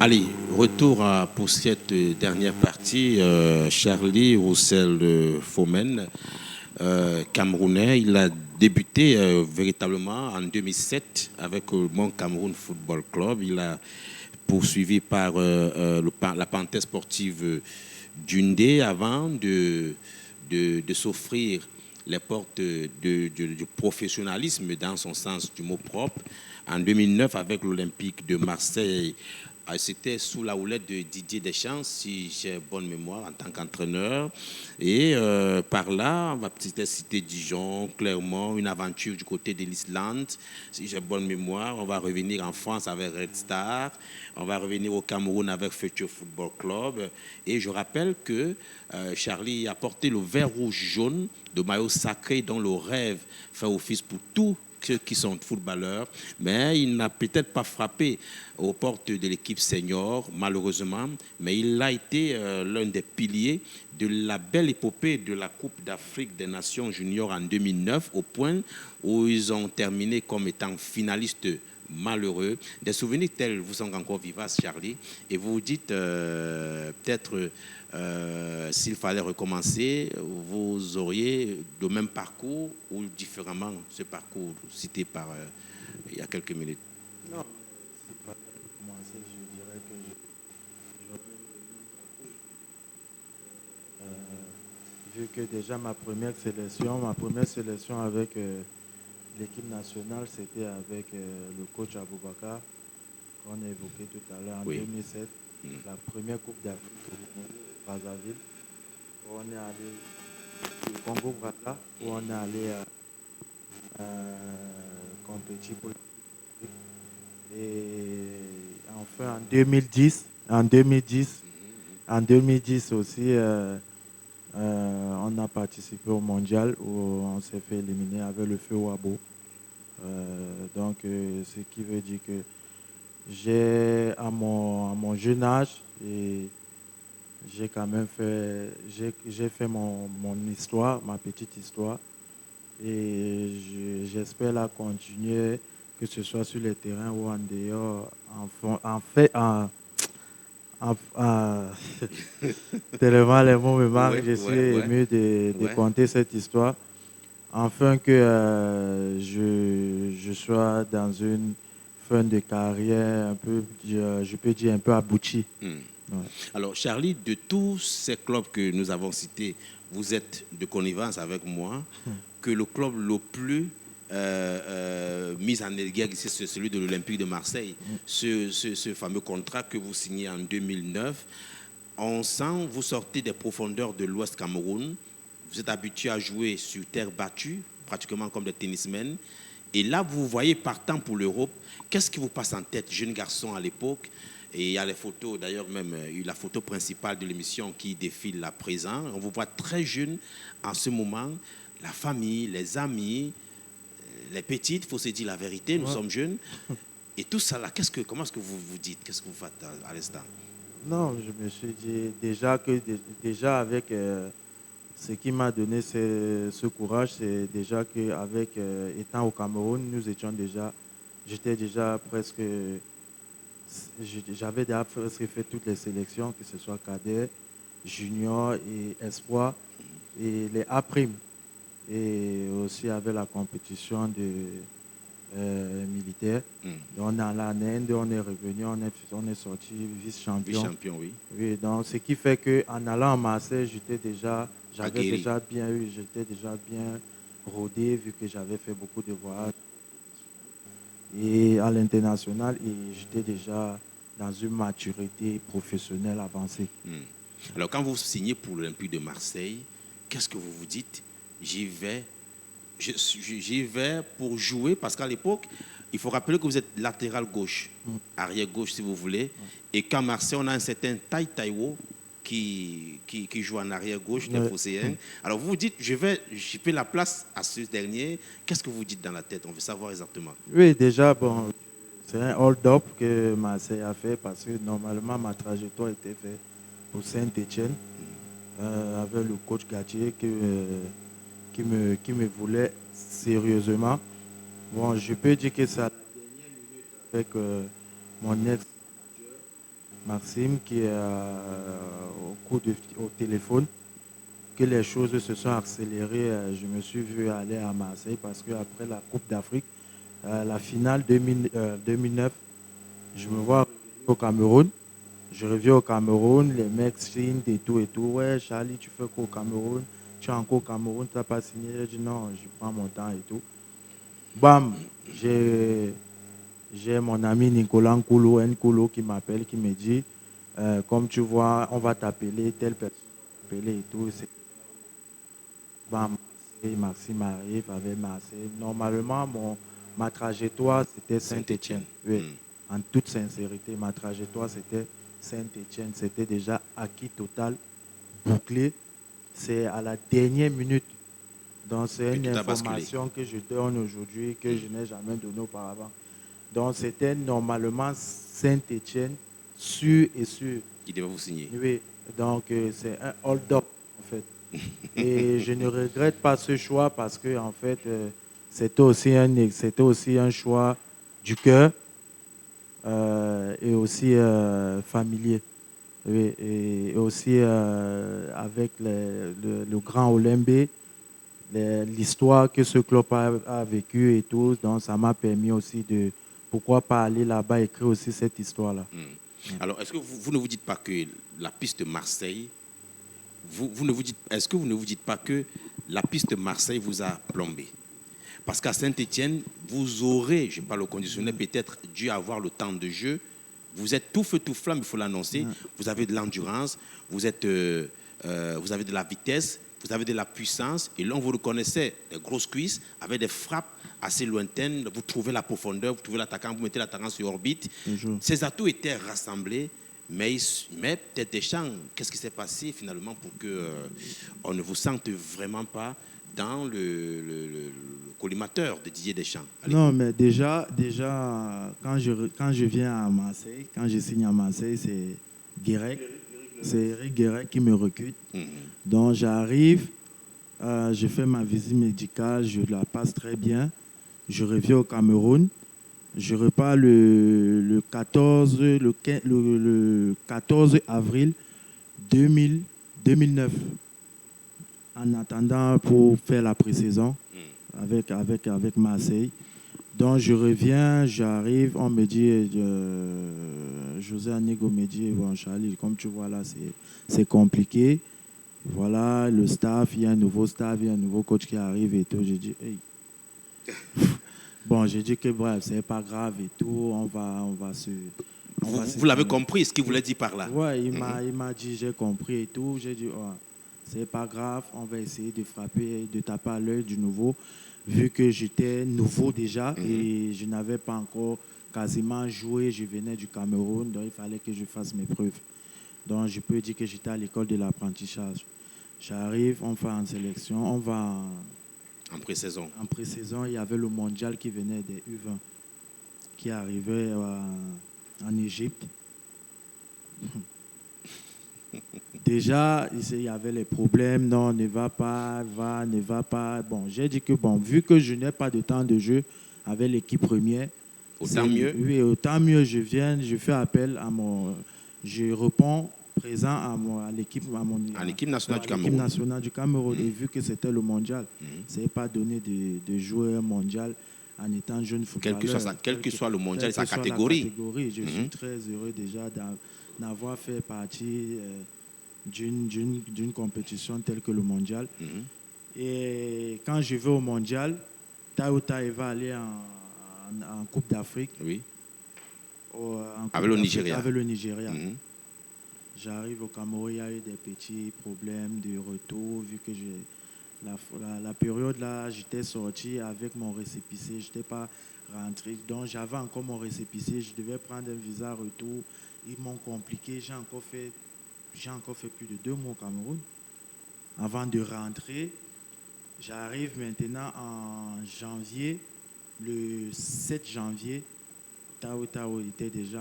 Allez, pour cette dernière partie. Charlie Roussel-Fomen, Camerounais, il a débuté véritablement en 2007 avec le Mont Cameroun Football Club. Il a poursuivi par la parenthèse sportive d'Undé avant de s'offrir les portes du professionnalisme dans son sens du mot propre. En 2009, avec l'Olympique de Marseille, c'était sous la houlette de Didier Deschamps, si j'ai bonne mémoire, en tant qu'entraîneur. Et par là, on va peut-être citer Dijon, Clermont, une aventure du côté de l'Islande, si j'ai bonne mémoire. On va revenir en France avec Red Star. On va revenir au Cameroun avec Future Football Club. Et je rappelle que Charlie a porté le vert rouge jaune de maillot sacré dont le rêve fait office pour tous ceux qui sont footballeurs, mais il n'a peut-être pas frappé aux portes de l'équipe senior, malheureusement, mais il a été l'un des piliers de la belle épopée de la Coupe d'Afrique des Nations juniors en 2009, au point où ils ont terminé comme étant finalistes malheureux. Des souvenirs tels vous sont encore vivaces, Charlie, et vous vous dites peut-être s'il fallait recommencer, vous auriez le même parcours ou différemment ce parcours cité par il y a quelques minutes. Non, c'est pas commencer, je dirais que vu que déjà ma première sélection avec l'équipe nationale, c'était avec le coach Aboubakar, qu'on a évoqué tout à l'heure en Oui. 2007, la première Coupe d'Afrique au Brazzaville, où on est allé au Congo-Brazza, où on est allé compétir pour et enfin en 2010 aussi, on a participé au mondial où on s'est fait éliminer avec le feu Wabo. Ce qui veut dire que j'ai à mon jeune âge et j'ai quand même fait j'ai fait mon histoire, ma petite histoire, et j'espère la continuer, que ce soit sur les terrains ou en dehors. En- Tellement les mots me manquent, Ouais, je suis ouais, ouais, ému de ouais. conter cette histoire, afin que je sois dans une fin de carrière un peu, je peux dire un peu aboutie. Hmm. Ouais. Alors, Charlie, de tous ces clubs que nous avons cités, vous êtes de connivence avec moi que le club le plus mis en exergue ici, c'est celui de l'Olympique de Marseille. Ce fameux contrat que vous signez en 2009, on sent, vous sortez des profondeurs de l'Ouest Cameroun, vous êtes habitué à jouer sur terre battue, pratiquement comme des tennismen, et là, vous voyez partant pour l'Europe. Qu'est-ce qui vous passe en tête, jeune garçon à l'époque? Et il y a les photos, d'ailleurs même la photo principale de l'émission qui défile à présent. On vous voit très jeune en ce moment. La famille, les amis, les petites, il faut se dire la vérité, nous Ouais. sommes jeunes. Et tout ça là, comment est-ce que vous vous dites? Qu'est-ce que vous faites à l'instant? Non, je me suis dit déjà avec ce qui m'a donné ce courage, c'est déjà qu'avec étant au Cameroun, j'étais déjà presque, j'avais déjà presque fait toutes les sélections, que ce soit cadet, junior et espoir, et les A', et aussi avec la compétition de militaire. Hmm. Donc, on est allé en Inde, on est revenu, on est sorti vice-champion. Vice-champion, oui. Oui, donc ce qui fait qu'en allant à Marseille, Aguerri. j'étais déjà bien rodé, vu que j'avais fait beaucoup de voyages et à l'international, et j'étais déjà dans une maturité professionnelle avancée. Hmm. Alors, quand vous signez pour l'Olympique de Marseille, qu'est-ce que vous vous dites? J'y vais, j'y vais pour jouer, parce qu'à l'époque, il faut rappeler que vous êtes latéral gauche, Mm. arrière gauche si vous voulez, et qu'à Marseille, on a un certain Tai Taiwo qui joue en arrière gauche des Ouais. Phocéens. Alors, vous vous dites, je vais la place à ce dernier. Qu'est-ce que vous dites dans la tête? On veut savoir exactement. Oui, déjà, bon, c'est un hold-up que Marseille a fait, parce que normalement ma trajectoire était faite pour Saint-Etienne, avec le coach Gatier qui me voulait sérieusement. Bon, je peux dire que ça, avec mon ex Maxime qui est au téléphone, que les choses se sont accélérées. Je me suis vu aller à Marseille parce qu'après la Coupe d'Afrique, la finale 2009, je me vois au Cameroun. Je reviens au Cameroun, les mecs signent et tout et tout. Ouais, Charlie, tu fais quoi au Cameroun? Tu es encore au Cameroun, tu n'as pas signé? J'ai dit non, je prends mon temps et tout. Bam, j'ai mon ami Nicolas Nkolo qui m'appelle, qui me dit, comme tu vois, on va t'appeler, telle personne va t'appeler et tout. Bam, Maxime arrive avec Marseille. Normalement, ma trajectoire, c'était Saint-Étienne. Oui, en toute sincérité, ma trajectoire, c'était Saint-Étienne. C'était déjà acquis total, bouclé. C'est à la dernière minute. Donc, c'est une information que je donne aujourd'hui, que je n'ai jamais donnée auparavant. Donc, c'était normalement Saint-Étienne, sûr et sûr. Qui devait vous signer. Oui, donc c'est un hold-up, en fait. Et je ne regrette pas ce choix parce que, en fait, c'était aussi un choix du cœur et aussi familier. Oui, et aussi avec le grand Olembe, l'histoire que ce club a vécue et tout, donc ça m'a permis aussi de, pourquoi pas aller là-bas écrire aussi cette histoire-là. Alors, est-ce que vous ne vous dites pas que la piste Marseille, est-ce que vous ne vous dites pas que la piste Marseille vous a plombé? Parce qu'à Saint-Étienne, vous aurez, je parle au conditionnel, peut-être dû avoir le temps de jeu. Vous êtes tout feu, tout flamme, il faut l'annoncer. Vous avez de l'endurance, vous avez de la vitesse, vous avez de la puissance. Et là, on vous reconnaissait des grosses cuisses avec des frappes assez lointaines. Vous trouvez la profondeur, vous trouvez l'attaquant, vous mettez l'attaquant sur orbite. Ces atouts étaient rassemblés. Mais peut-être Deschamps, qu'est-ce qui s'est passé finalement pour qu'on ne vous sente vraiment pas dans le collimateur de Didier Deschamps? Non, mais déjà quand je viens à Marseille, quand je signe à Marseille, c'est Guérec. C'est Eric Guérec qui me recrute. Donc j'arrive, je fais ma visite médicale, je la passe très bien. Je reviens au Cameroun. Je repars le 14 avril 2009 en attendant pour faire la pré-saison avec Marseille. Donc je reviens, j'arrive, on me dit, José Anego me dit, bon Charlie, comme tu vois là, c'est compliqué. Voilà, le staff, il y a un nouveau staff, il y a un nouveau coach qui arrive et tout. J'ai dit, hey. Bon, j'ai dit que bref, c'est pas grave et tout, on va se... Vous l'avez compris, ce qu'il voulait dire par là? Ouais, il m'a dit, j'ai compris et tout. J'ai dit, oh, c'est pas grave, on va essayer de frapper, de taper à l'œil du nouveau, vu que j'étais nouveau déjà et je n'avais pas encore quasiment joué. Je venais du Cameroun, donc il fallait que je fasse mes preuves. Donc je peux dire que j'étais à l'école de l'apprentissage. J'arrive, on va en sélection, on va en pré-saison. En pré-saison, il y avait le mondial qui venait des U20, qui arrivait en Égypte. Déjà, il y avait les problèmes. Non, ne va pas, ne va pas. Bon, j'ai dit que, bon, vu que je n'ai pas de temps de jeu avec l'équipe première, autant mieux. Oui, autant mieux, je viens, je fais appel à je réponds présent à l'équipe nationale du Cameroun. L'équipe nationale du Cameroun. Et vu que c'était le mondial, ça n'est pas donné de jouer un mondial en étant jeune footballeur. Quel que soit le mondial, sa catégorie. Je suis très heureux déjà d'avoir fait partie d'une compétition telle que le mondial. Et quand je vais au mondial, Taouta va aller en Coupe d'Afrique. Oui. Avec le Nigeria. Avec le Nigeria. J'arrive au Cameroun, il y a eu des petits problèmes de retour, vu que la période là, j'étais sorti avec mon récépissé, je n'étais pas rentré. Donc j'avais encore mon récépissé, je devais prendre un visa retour. Ils m'ont compliqué, j'ai encore fait plus de 2 mois au Cameroun. Avant de rentrer, j'arrive maintenant en janvier, le 7 janvier, Tao était déjà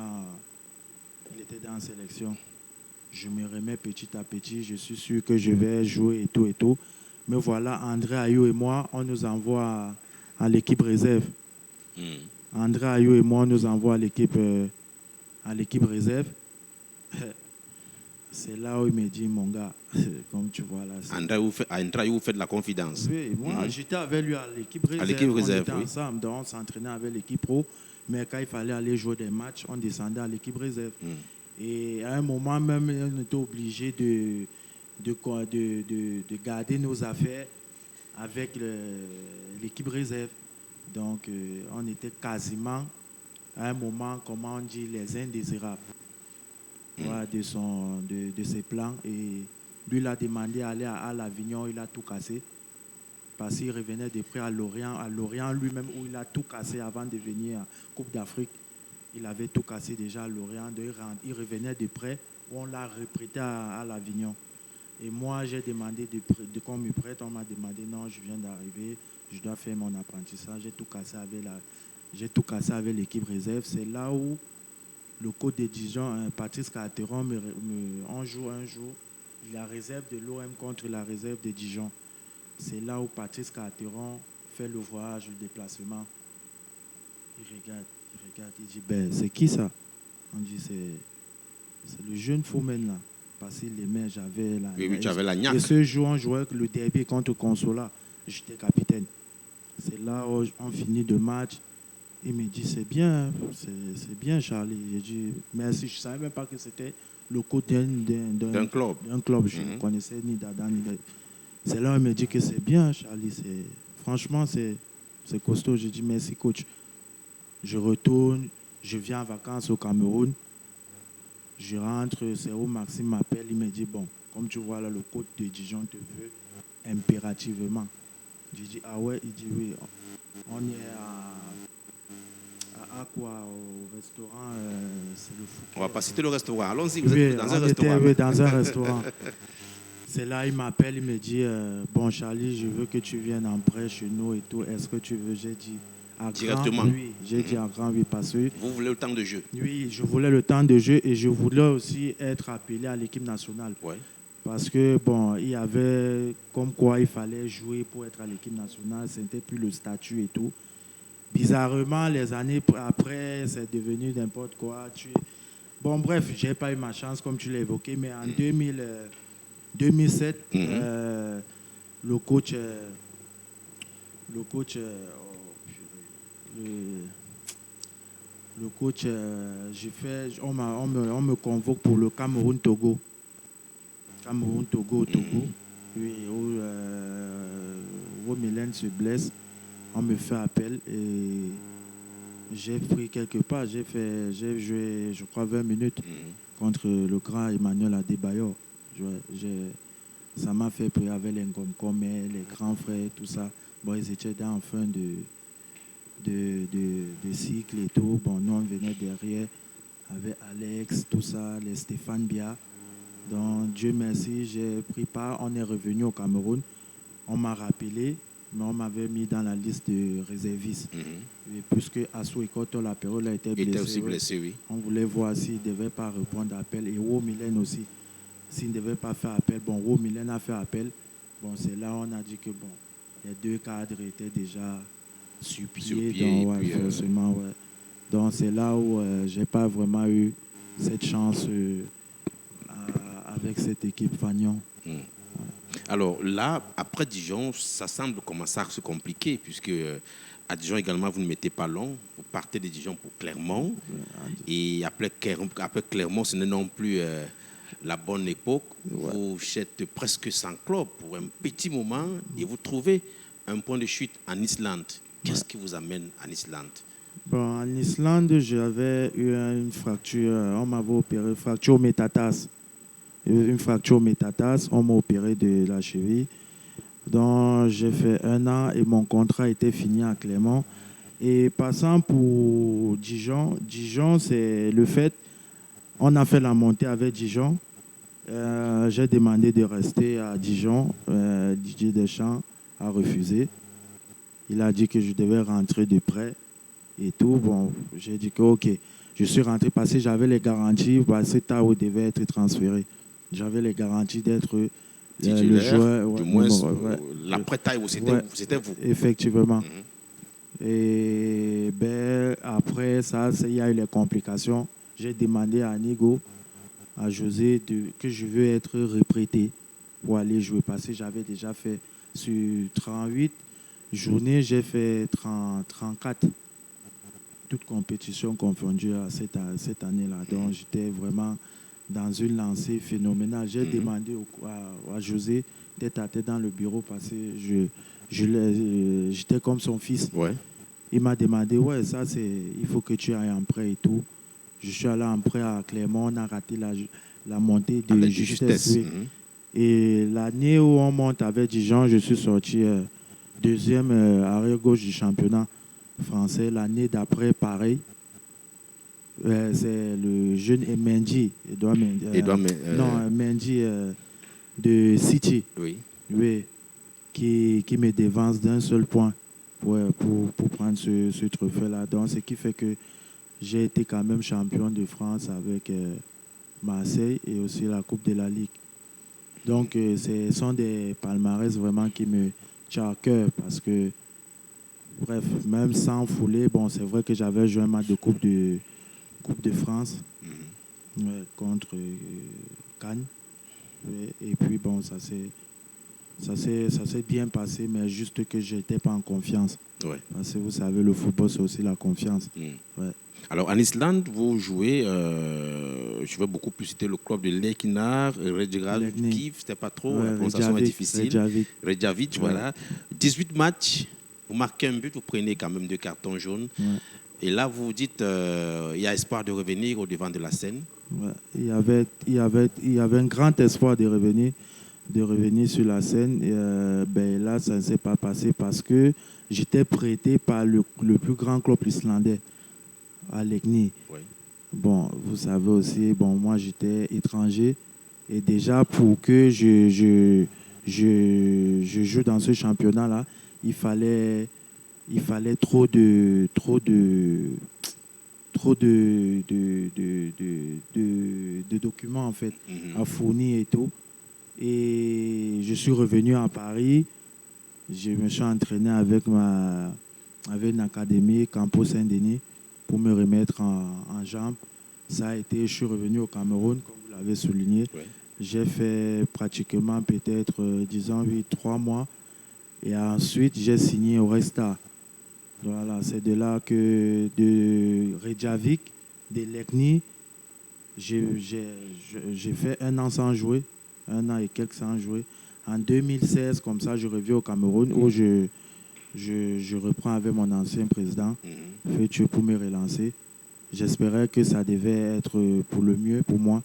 dans la sélection. Je me remets petit à petit, je suis sûr que je vais jouer et tout et tout. Mais voilà, André Ayou et moi, on nous envoie à l'équipe réserve. André Ayou et moi, on nous envoie à l'équipe à l'équipe réserve. C'est là où il me dit, mon gars, comme tu vois là. Andra, vous faites la confidence. Oui, moi, j'étais avec lui à l'équipe réserve. À l'équipe réserve, on était ensemble, donc on s'entraînait avec l'équipe pro. Mais quand il fallait aller jouer des matchs, on descendait à l'équipe réserve. Et à un moment même, on était obligé de garder nos affaires avec l'équipe réserve. Donc, on était quasiment, à un moment, comment on dit, les indésirables. Voilà, de ses plans. Et lui, il a demandé à aller à l'Avignon, il a tout cassé. Parce qu'il revenait de près à Lorient. À Lorient lui-même, où il a tout cassé avant de venir à Coupe d'Afrique. Il avait tout cassé déjà à Lorient. Il revenait de près, où on l'a reprêté à l'Avignon. Et moi, j'ai demandé de qu'on me prête. On m'a demandé, non, je viens d'arriver, je dois faire mon apprentissage. J'ai tout cassé avec l'équipe réserve. C'est là où le coach de Dijon, Patrice Carteron, on joue un jour la réserve de l'OM contre la réserve de Dijon. C'est là où Patrice Carteron fait le voyage, le déplacement. Il regarde, il dit, ben, c'est qui ça? On dit, c'est le jeune Fomen là. Parce qu'il aimait, j'avais la... Oui, tu avais la gnaque. Et ce jour, on jouait le derby contre Consola. J'étais capitaine. C'est là où on finit le match. Il me dit, c'est bien Charlie. J'ai dit, merci. Je ne savais même pas que c'était le coach d'un club. Je ne connaissais ni Dada ni... C'est là où il me dit que c'est bien Charlie. Franchement, c'est costaud. J'ai dit, merci coach. Je retourne, je viens en vacances au Cameroun. Je rentre, c'est où Maxime m'appelle. Il me dit, bon, comme tu vois là, le coach de Dijon te veut impérativement. J'ai dit, ah ouais, il dit oui. On est à quoi? Au restaurant, c'est le foot. On va pas citer le restaurant. Allons-y, vous oui, êtes dans un restaurant. Oui, dans un restaurant. C'est là, il m'appelle, il me dit, bon Charlie, je veux que tu viennes en prêt chez nous et tout. Est-ce que tu veux? J'ai dit, à directement. Grand, oui, j'ai dit à grand, oui, parce que... Vous voulez le temps de jeu? Oui, je voulais le temps de jeu et je voulais aussi être appelé à l'équipe nationale. Ouais. Parce que, bon, il y avait comme quoi il fallait jouer pour être à l'équipe nationale. Ce n'était plus le statut et tout. Bizarrement, les années après, c'est devenu n'importe quoi. Bon, bref, je n'ai pas eu ma chance, comme tu l'as évoqué, mais en 2007, le coach, on me convoque pour le Cameroun-Togo. Togo. Oui, où Mylène se blesse. On me fait appel et j'ai pris quelque part. J'ai joué, je crois, 20 minutes contre le grand Emmanuel Adebayor. Ça m'a fait peur avec les Ngomkome, les grands frères, tout ça. Bon, ils étaient en fin de cycle et tout. Bon, nous, on venait derrière avec Alex, tout ça, les Stéphane Bia. Donc, Dieu merci, j'ai pris part. On est revenu au Cameroun. On m'a rappelé, mais on m'avait mis dans la liste de réservistes. Et puisque Assou Ekoto, la période, a été blessé. Il était aussi blessé, oui. On voulait voir s'il ne devait pas répondre à l'appel. Et Wo Mylène aussi. S'il ne devait pas faire appel, bon, Wo Mylène a fait appel. Bon, c'est là où on a dit que bon, les deux cadres étaient déjà sur pied. Donc, ouais, forcément, ouais. Donc, c'est là où je n'ai pas vraiment eu cette chance avec cette équipe Fagnon. Alors là, après Dijon, ça semble commencer à se compliquer, puisque à Dijon également, vous ne mettez pas long. Vous partez de Dijon pour Clermont. Et après Clermont, ce n'est non plus la bonne époque. Vous êtes presque sans club pour un petit moment et vous trouvez un point de chute en Islande. Qu'est-ce qui vous amène en Islande? Bon, en Islande, j'avais eu une fracture. On m'avait opéré, fracture métatarse. Une fracture métatarse. On m'a opéré de la cheville. Donc, j'ai fait 1 an et mon contrat était fini à Clermont. Et passant pour Dijon, c'est le fait, on a fait la montée avec Dijon. J'ai demandé de rester à Dijon. Didier Deschamps a refusé. Il a dit que je devais rentrer de près et tout. Bon, j'ai dit que OK. Je suis rentré parce que j'avais les garanties. C'est là où je devais être transféré. J'avais les garanties d'être le joueur. Du moins, l'après-taille, c'était vous. Effectivement. Et ben, après ça, il y a eu les complications j'ai demandé à Anigo, à José, que je veux être reprêté pour aller jouer. Parce que j'avais déjà fait sur 38 journées, j'ai fait 34, toutes compétitions confondues cette année-là. Donc j'étais vraiment dans une lancée phénoménale. J'ai demandé à José tête à tête dans le bureau parce que j'étais comme son fils. Ouais. Il m'a demandé, ouais, il faut que tu ailles en prêt et tout. Je suis allé en prêt à Clermont, on a raté la montée de justesse. Oui. Et l'année où on monte avec Dijon, je suis sorti deuxième arrière-gauche du championnat français. L'année d'après, pareil. C'est le jeune Mendy. Mendy de City. Oui. Oui, qui me dévance d'un seul point pour prendre ce trophée-là. Donc, ce qui fait que j'ai été quand même champion de France avec Marseille et aussi la Coupe de la Ligue. Donc, ce sont des palmarès vraiment qui me tiennent à cœur parce que, bref, même sans fouler, bon, c'est vrai que j'avais joué un match de Coupe de France contre Cannes. Et puis, bon, ça s'est bien passé, mais juste que je n'étais pas en confiance. Ouais. Parce que vous savez, le football, c'est aussi la confiance. Ouais. Alors, en Islande, vous jouez, je veux beaucoup plus citer le club de Lekinar, Reykjavik, c'était pas trop, la prononciation est difficile. Reykjavik, voilà. 18 matchs, vous marquez un but, vous prenez quand même 2 cartons jaunes. Ouais. Et là, vous vous dites, il y a espoir de revenir au devant de la scène. Ouais. Il y avait un grand espoir de revenir sur la scène. Et, là, ça ne s'est pas passé parce que j'étais prêté par le plus grand club islandais, à Legni. Oui. Bon, vous savez aussi, bon, moi j'étais étranger. Et déjà, pour que je joue dans ce championnat-là, il fallait trop de documents en fait à fournir et tout. Et je suis revenu à Paris. Je me suis entraîné avec une académie, Campo Saint-Denis, pour me remettre en jambes. Ça a été, je suis revenu au Cameroun, comme vous l'avez souligné. Oui. J'ai fait pratiquement peut-être, disons, 3 mois. Et ensuite, j'ai signé au Resta. Voilà, c'est de là que de Reykjavik, de Lekni, j'ai fait 1 an sans jouer, 1 an et quelques sans jouer. En 2016, comme ça, je reviens au Cameroun où je reprends avec mon ancien président, Fétieux, pour me relancer. J'espérais que ça devait être pour le mieux pour moi.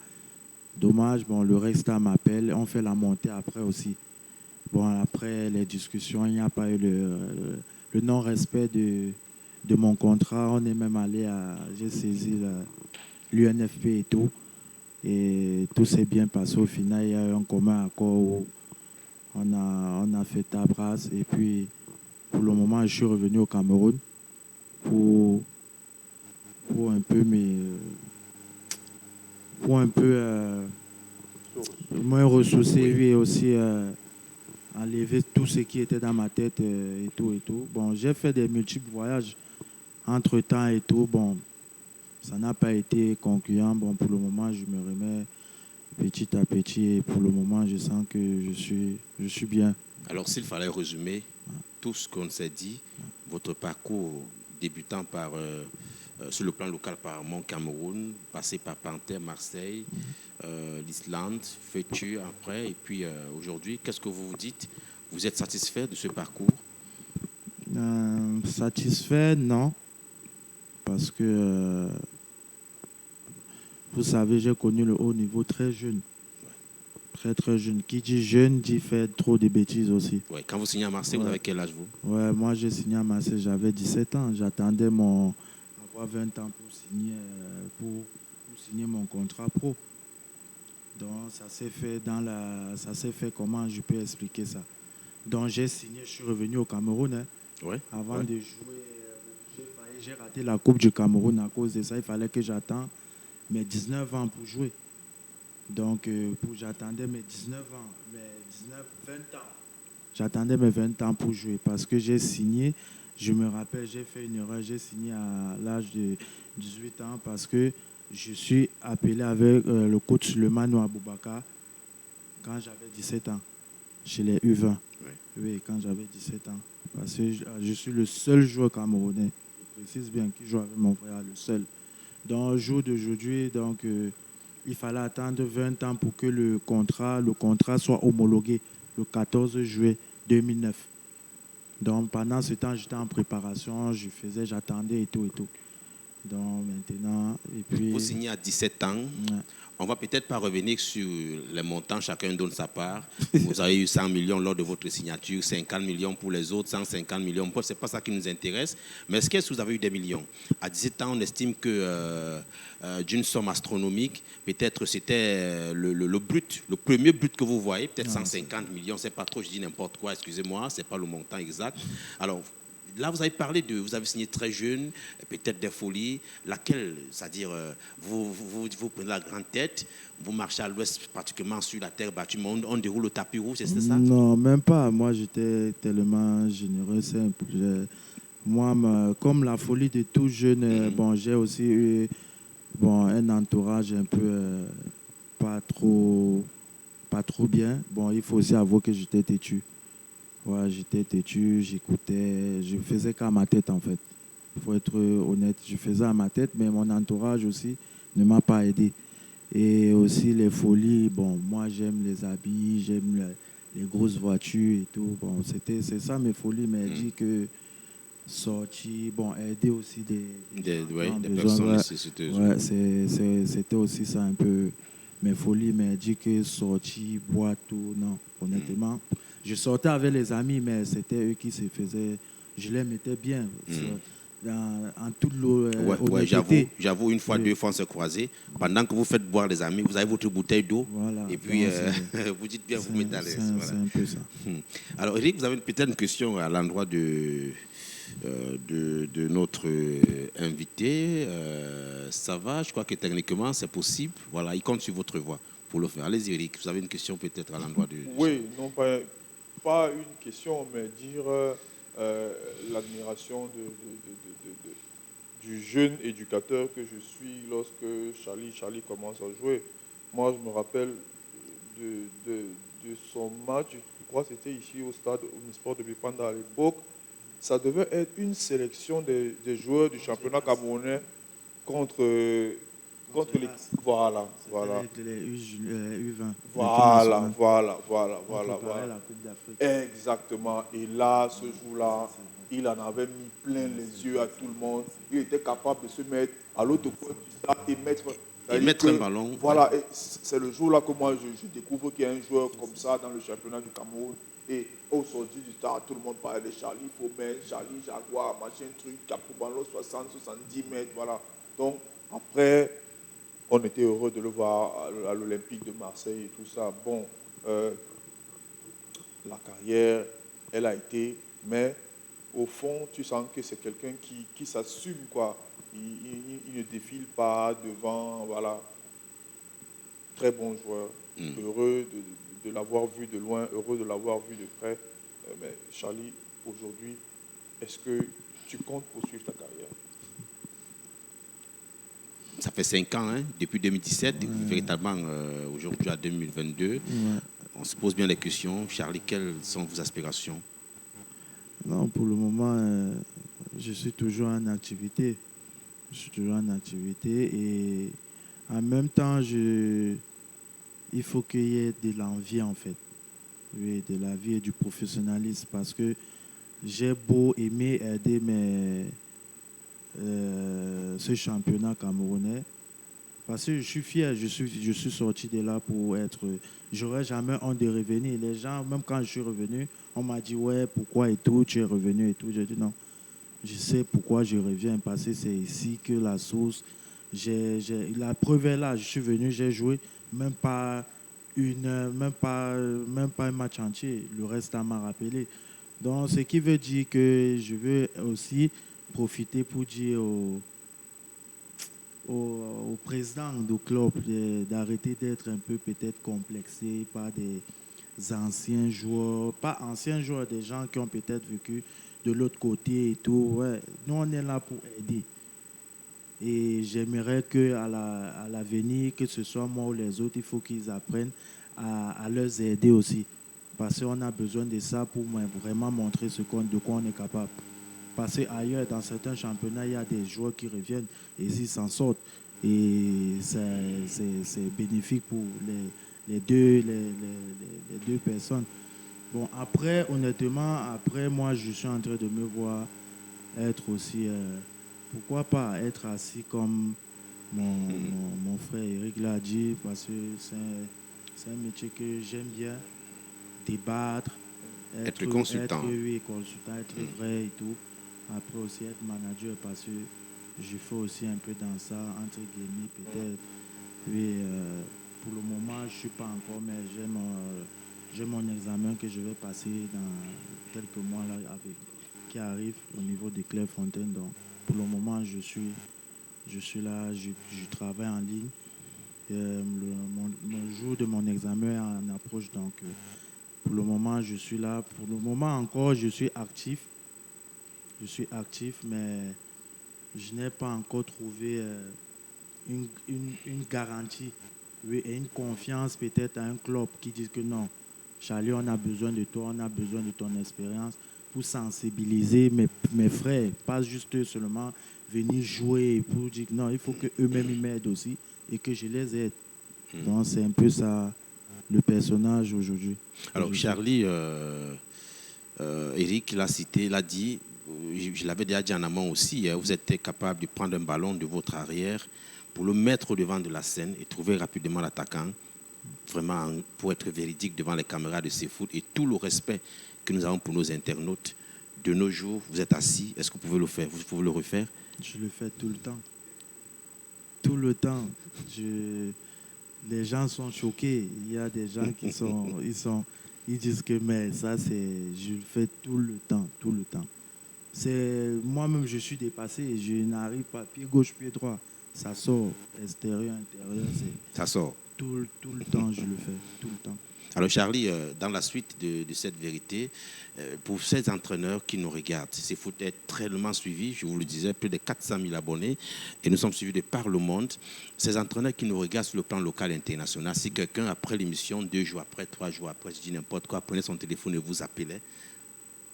Dommage, bon, le Resta m'appelle, on fait la montée après aussi. Bon, après les discussions, il n'y a pas eu le non-respect de mon contrat. On est même allé j'ai saisi l'UNFP et tout. Et tout s'est bien passé. Au final, il y a eu un commun accord où on a fait table rase. Et puis, pour le moment, je suis revenu au Cameroun pour un peu me ressourcer et aussi enlever tout ce qui était dans ma tête et tout et tout. Bon, j'ai fait des multiples voyages entre-temps et tout. Bon, ça n'a pas été concluant. Bon, pour le moment, je me remets petit à petit et pour le moment, je sens que je suis bien. Alors, s'il fallait résumer tout ce qu'on s'est dit, votre parcours débutant sur le plan local par Mont-Cameroun, passé par Panthère, Marseille, l'Islande, Fétu après, et puis aujourd'hui, qu'est-ce que vous vous dites? Vous êtes satisfait de ce parcours? Satisfait, non. Parce que, vous savez, j'ai connu le haut niveau très jeune. Très, très jeune. Qui dit jeune dit faire trop de bêtises aussi. Ouais. Quand vous signez à Marseille, vous avez quel âge, vous? Ouais, moi, j'ai signé à Marseille, j'avais 17 ans. J'attendais avoir 20 ans pour signer mon contrat pro. Donc, ça s'est fait comment je peux expliquer ça. Donc, j'ai signé, je suis revenu au Cameroun. Avant de jouer, j'ai raté la Coupe du Cameroun à cause de ça. Il fallait que j'attende mes 19 ans pour jouer. Donc, j'attendais mes 19 ans, mes 20 ans. J'attendais mes 20 ans pour jouer parce que j'ai signé. Je me rappelle, j'ai fait une erreur. J'ai signé à l'âge de 18 ans parce que je suis appelé avec le coach Lemano Aboubaka quand j'avais 17 ans, chez les U20. Oui. Oui, quand j'avais 17 ans. Parce que je suis le seul joueur camerounais, je précise bien, qui joue avec mon frère, le seul. Donc, au jour d'aujourd'hui, il fallait attendre 20 ans pour que le contrat soit homologué le 14 juillet 2009. Donc, pendant ce temps, j'étais en préparation, j'attendais et tout et tout. Donc, maintenant, et Vous puis, signez à 17 ans. ouais. On va peut-être pas revenir sur les montants, chacun donne sa part. Vous avez eu 100 millions lors de votre signature, 50 millions pour les autres, 150 millions. Ce n'est pas ça qui nous intéresse. Mais est-ce que vous avez eu des millions? À 17 ans, on estime que d'une somme astronomique, peut-être c'était le but, le premier but que vous voyez, peut-être 150 millions, c'est pas trop, je dis n'importe quoi, excusez-moi, c'est pas le montant exact. Alors, là, vous avez parlé vous avez signé très jeune, peut-être des folies. Laquelle, c'est-à-dire, vous prenez la grande tête, vous marchez à l'ouest, particulièrement sur la terre battue, mais on déroule le tapis rouge, c'est ça? Non, même pas. Moi, j'étais tellement généreux, simple. Moi, comme la folie de tout jeune, bon, j'ai aussi eu un entourage un peu pas trop, pas trop bien. Bon, il faut aussi avouer que j'étais têtu. Ouais, j'étais têtu, j'écoutais, je faisais qu'à ma tête en fait. Il faut être honnête, je faisais à ma tête, mais mon entourage aussi ne m'a pas aidé. Et aussi les folies, bon, moi j'aime les habits, j'aime les grosses voitures et tout. Bon, c'est ça mes folies, mais elle dit que sortir, bon, aider aussi des gens qui ont Des besoin. personnes Ouais, nécessiteuses. ouais, c'était aussi ça un peu mes folies, mais elle dit que sortir, boire, tout, non, honnêtement. Je sortais avec les amis, mais c'était eux qui se faisaient, je les mettais bien. En toute Ouais, honnêteté. j'avoue, une fois, Oui. deux fois, on s'est croisés. Pendant que vous faites boire les amis, vous avez votre bouteille d'eau. Voilà. Et puis, Donc, vous dites bien, vous mettez à l'aise. Voilà. c'est un peu ça. Alors, Eric, vous avez peut-être une question à l'endroit de notre invité. Ça va, je crois que techniquement, c'est possible. Voilà, il compte sur votre voix pour le faire. Allez-y, Eric, vous avez une question peut-être à l'endroit de... Oui, non, pas une question, mais dire l'admiration du jeune éducateur que je suis lorsque Charlie commence à jouer. Moi, je me rappelle de son match, je crois que c'était ici au stade Omnisport de Bipanda à l'époque. Ça devait être une sélection des joueurs du championnat camerounais contre les... Voilà. Les U20. Voilà. La Coupe d'Afrique. Exactement. Et là, ce jour-là, il en avait mis plein les yeux à tout le monde. Il était capable de se mettre à l'autre coin du stade et mettre... un ballon. Voilà, et c'est le jour-là que moi, je découvre qu'il y a un joueur comme ça dans le championnat du Cameroun. Et au sorti du stade, tout le monde parlait de Charlie Fomen, Charlie Jaguar, machin truc, Capobalo 70 mètres, voilà. Donc, après, on était heureux de le voir à l'Olympique de Marseille et tout ça. Bon, la carrière, elle a été, mais au fond, tu sens que c'est quelqu'un qui s'assume, quoi. Il ne défile pas devant, voilà. Très bon joueur, heureux de l'avoir vu de loin, heureux de l'avoir vu de près. Mais Charlie, aujourd'hui, est-ce que tu comptes poursuivre ta carrière? Ça fait 5 ans, hein, depuis 2017, véritablement aujourd'hui à 2022. Ouais. On se pose bien les questions. Charlie, quelles sont vos aspirations? Non, pour le moment, je suis toujours en activité. Et en même temps, il faut qu'il y ait de l'envie en fait. Oui, de la vie et du professionnalisme parce que j'ai beau aimer aider ce championnat camerounais. Parce que je suis fier, je suis sorti de là pour être... J'aurais jamais honte de revenir. Les gens, même quand je suis revenu, on m'a dit, ouais, pourquoi et tout, tu es revenu et tout. J'ai dit non, je sais pourquoi je reviens, parce que c'est ici que la source... la preuve est là, je suis venu, j'ai joué, même pas une heure, même pas un match entier. Le reste, ça m'a rappelé. Donc, ce qui veut dire que je veux aussi profiter pour dire au président du club d'arrêter d'être un peu peut-être complexé par des anciens joueurs, pas anciens joueurs, des gens qui ont peut-être vécu de l'autre côté et tout. Ouais. Nous, on est là pour aider. Et j'aimerais qu'à l'avenir, que ce soit moi ou les autres, il faut qu'ils apprennent à leur aider aussi. Parce qu'on a besoin de ça pour vraiment montrer de quoi on est capable. Parce qu'ailleurs, dans certains championnats, il y a des joueurs qui reviennent et ils s'en sortent. Et c'est bénéfique pour les deux personnes. Bon, après, honnêtement, moi, je suis en train de me voir être aussi, pourquoi pas être assis comme mon frère Eric l'a dit, parce que c'est un métier que j'aime bien, débattre, Être consultant. oui, consultant, être vrai et tout. Après aussi être manager, parce que je fais aussi un peu dans ça, entre guillemets, peut-être. Oui, pour le moment, je ne suis pas encore, mais j'ai mon examen que je vais passer dans quelques mois là, qui arrive au niveau de Clairefontaine. Donc, pour le moment, je suis là, je travaille en ligne. Mon jour de mon examen est en approche, donc pour le moment, je suis là. Pour le moment encore, je suis actif. Je suis actif, mais je n'ai pas encore trouvé une garantie, oui, et une confiance peut-être à un club qui dit que non, Charlie, on a besoin de toi, on a besoin de ton expérience pour sensibiliser mes frères, pas juste seulement venir jouer pour dire que non, il faut qu'eux-mêmes ils m'aident aussi et que je les aide. Donc c'est un peu ça le personnage aujourd'hui. Alors Charlie, Eric l'a cité, l'a dit, je l'avais déjà dit en amont aussi, vous êtes capable de prendre un ballon de votre arrière pour le mettre au devant de la scène et trouver rapidement l'attaquant, vraiment pour être véridique devant les caméras de CFoot et tout le respect que nous avons pour nos internautes. De nos jours, vous êtes assis, est-ce que vous pouvez le faire? Vous pouvez le refaire? Je le fais tout le temps. Tout le temps. Les gens sont choqués. Il y a des gens qui ils disent que mais ça je le fais tout le temps, tout le temps. Moi-même je suis dépassé, je n'arrive pas pied gauche, pied droit. Ça sort extérieur, intérieur, ça sort. Tout le temps je le fais, tout le temps. Alors Charlie, dans la suite de cette vérité, pour ces entraîneurs qui nous regardent, CFoot est tellement suivi, je vous le disais, plus de 400 000 abonnés, et nous sommes suivis de par le monde. Ces entraîneurs qui nous regardent sur le plan local et international, si quelqu'un, après l'émission, 2 jours après, 3 jours après, je dis n'importe quoi, prenait son téléphone et vous appelait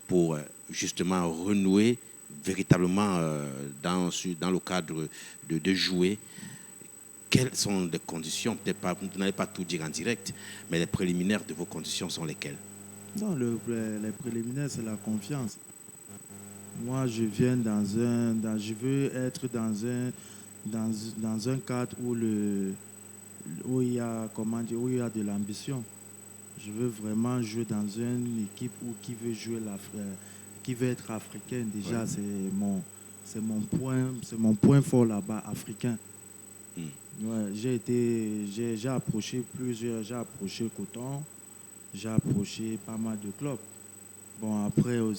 pour justement renouer véritablement dans le cadre de jouer, quelles sont les conditions? Peut-être pas, vous n'allez pas tout dire en direct, mais les préliminaires de vos conditions sont lesquelles? Non, les préliminaires, c'est la confiance. Moi, je viens je veux être dans un cadre où il y a, comment dire, où il y a de l'ambition. Je veux vraiment jouer dans une équipe qui veut être africaine. Déjà, ouais. C'est mon point fort là-bas, africain. Ouais, j'ai approché Coton, j'ai approché pas mal de clubs. Bon, après, je veux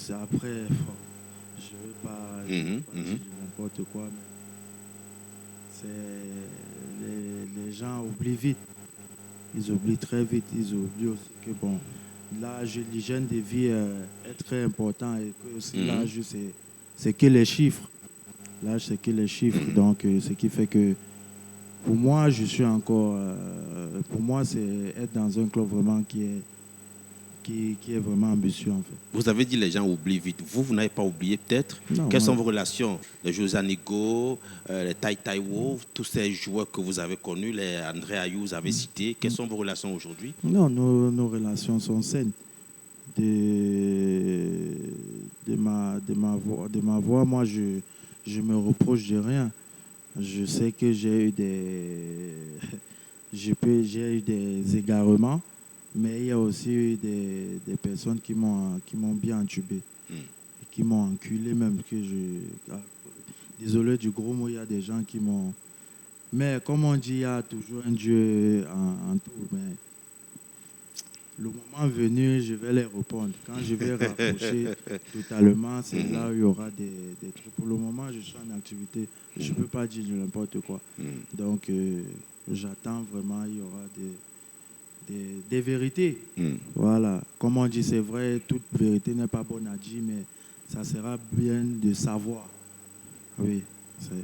pas dire n'importe quoi, mais les gens oublient vite. Ils oublient très vite. Ils oublient aussi que bon, l'hygiène de vie est très important et que aussi l'âge, c'est que les chiffres. L'âge, c'est que les chiffres. Donc, ce qui fait que pour moi, pour moi, c'est être dans un club vraiment qui est vraiment ambitieux, en fait. Vous avez dit les gens oublient vite. Vous n'avez pas oublié peut-être? Quelles sont vos relations? Les José Anigo, les Tai Taiwo, tous ces joueurs que vous avez connus, les André Ayou, vous avez cités. Quelles sont vos relations aujourd'hui? Non, nos relations sont saines. De ma voix, moi, je me reproche de rien. Je sais que j'ai eu des égarements, mais il y a aussi eu des personnes qui m'ont bien entubé, qui m'ont enculé même. Désolé du gros mot, il y a des gens qui m'ont... Mais comme on dit, il y a toujours un Dieu en tout. Mais le moment venu, je vais les répondre. Quand je vais rapprocher totalement, c'est là où il y aura des trucs. Pour le moment, je suis en activité. Je ne peux pas dire n'importe quoi. Donc, j'attends vraiment, il y aura des vérités. Voilà. Comme on dit, c'est vrai, toute vérité n'est pas bonne à dire, mais ça sera bien de savoir. Oui.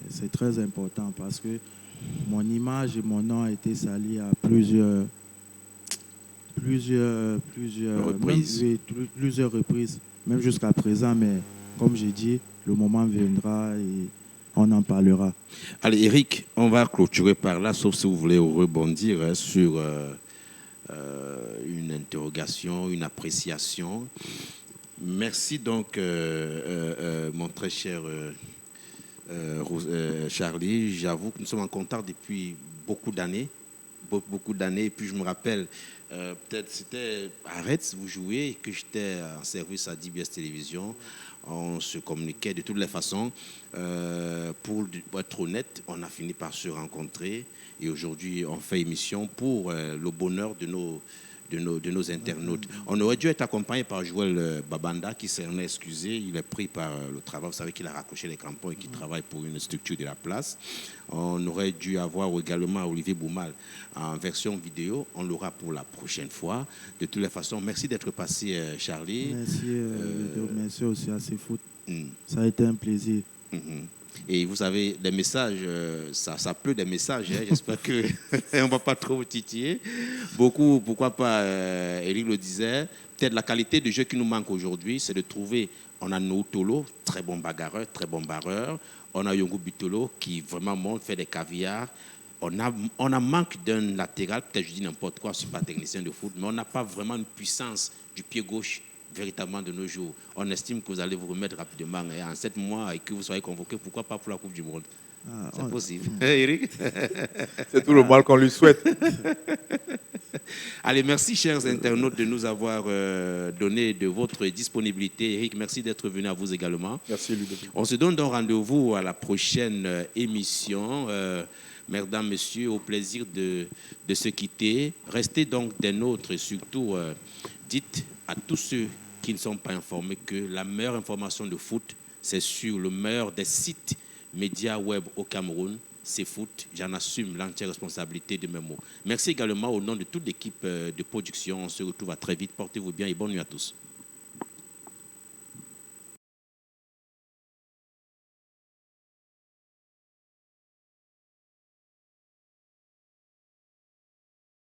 C'est très important parce que mon image et mon nom ont été salis à plusieurs Reprises. plusieurs reprises, même jusqu'à présent. Mais comme j'ai dit, le moment viendra et on en parlera. Allez, Eric, on va clôturer par là, sauf si vous voulez rebondir sur une interrogation, une appréciation. Merci donc, mon très cher Charlie. J'avoue que nous sommes en contact depuis beaucoup d'années. Beaucoup d'années. Et puis je me rappelle, peut-être c'était à Retz, vous jouez, et que j'étais en service à DBS Télévision. On se communiquait de toutes les façons. Pour être honnête, on a fini par se rencontrer. Et aujourd'hui, on fait émission pour le bonheur de nos internautes. On aurait dû être accompagné par Joël Babanda, qui s'en est excusé. Il est pris par le travail. Vous savez qu'il a raccroché les crampons et qu'il travaille pour une structure de la place. On aurait dû avoir également Olivier Boumal en version vidéo. On l'aura pour la prochaine fois. De toutes les façons, merci d'être passé, Charlie. Merci aussi à CFoot. Ça a été un plaisir. Et vous savez, des messages, ça pleut des messages. Hein. J'espère qu'on ne va pas trop titiller. Beaucoup, pourquoi pas, Eric le disait, peut-être la qualité de jeu qui nous manque aujourd'hui, c'est de trouver, on a Noutolo, très bon bagarreur, très bon barreur. On a Yongo Bitolo qui vraiment monte, fait des caviars. On a manque d'un latéral, peut-être je dis n'importe quoi, je ne suis pas technicien de foot, mais on n'a pas vraiment une puissance du pied gauche véritablement de nos jours. On estime que vous allez vous remettre rapidement en 7 mois et que vous soyez convoqué, pourquoi pas pour la Coupe du Monde. C'est possible. Eric. C'est tout le mal qu'on lui souhaite. Allez, merci chers internautes de nous avoir donné de votre disponibilité. Eric, merci d'être venu à vous également. Merci Ludovic. On se donne donc rendez-vous à la prochaine émission. Mesdames, messieurs, au plaisir de se quitter. Restez donc des nôtres et surtout dites à tous ceux qui ne sont pas informés que la meilleure information de foot, c'est sur le meilleur des sites médias web au Cameroun. C'est foot. J'en assume l'entière responsabilité de mes mots. Merci également au nom de toute l'équipe de production. On se retrouve à très vite. Portez-vous bien et bonne nuit à tous.